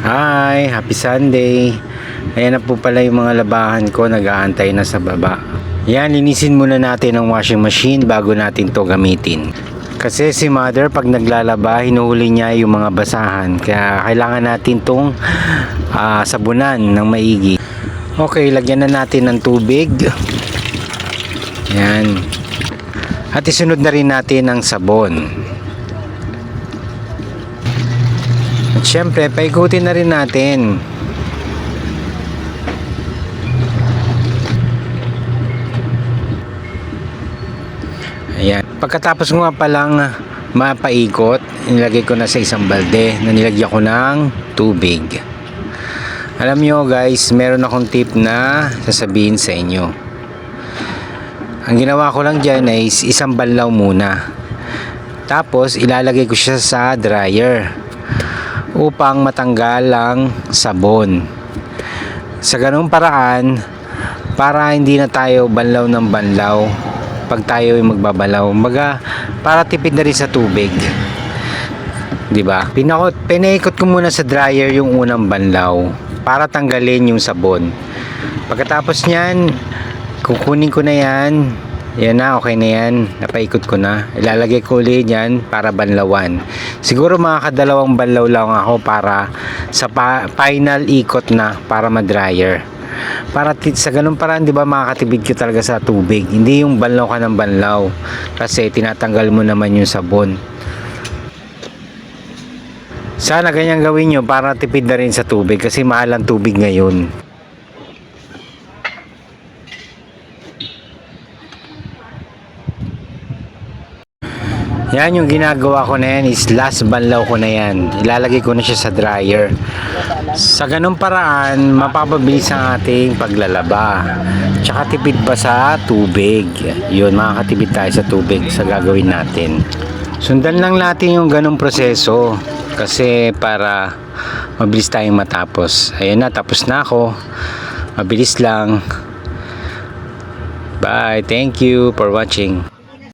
Hi, happy Sunday. Ayan na po pala yung mga labahan ko, nag-aantay na sa baba. Yan, linisin muna natin ang washing machine bago natin to gamitin. Kasi si mother pag naglalaba, hinuhuli niya yung mga basahan. Kaya kailangan natin tong sabunan ng maigi. Okay, lagyan na natin ng tubig. Yan. At isunod na rin natin ang sabon. At syempre, paikutin na rin natin. Ayan. Pagkatapos nga palang mapaikot, nilagay ko na sa isang balde na nilagyan ko ng tubig. Alam nyo guys, meron akong tip na sasabihin sa inyo. Ang ginawa ko lang dyan ay isang banlaw muna. Tapos ilalagay ko siya sa dryer upang matanggal ang sabon. Sa ganung paraan, para hindi na tayo banlaw ng banlaw pag tayo ay magbabalaw, para tipid na rin sa tubig, di ba? Pinaikot ko muna sa dryer yung unang banlaw para tanggalin yung sabon. Pagkatapos niyan, kukunin ko na yan. Yan na, okay na yan. Napaikot ko na. Ilalagay ko ulit yan para banlawan. Siguro mga kadalawang banlaw lang ako para sa final ikot na para ma-dryer. Para sa ganun paraan, di ba, makakatipid ko talaga sa tubig. Hindi yung banlaw ka ng banlaw. Kasi tinatanggal mo naman yung sabon. Sana ganyan gawin nyo para tipid na rin sa tubig kasi mahal ang tubig ngayon. Yan yung ginagawa ko na yan is last banlaw ko na yan. Ilalagay ko na siya sa dryer. Sa ganung paraan, mapapabilis ang ating paglalaba. Tsaka tipid pa sa tubig. Yun, makakatipid tayo sa tubig sa gagawin natin. Sundan lang natin yung ganung proseso kasi para mabilis tayong matapos. Ayun na, tapos na ako. Mabilis lang. Bye. Thank you for watching.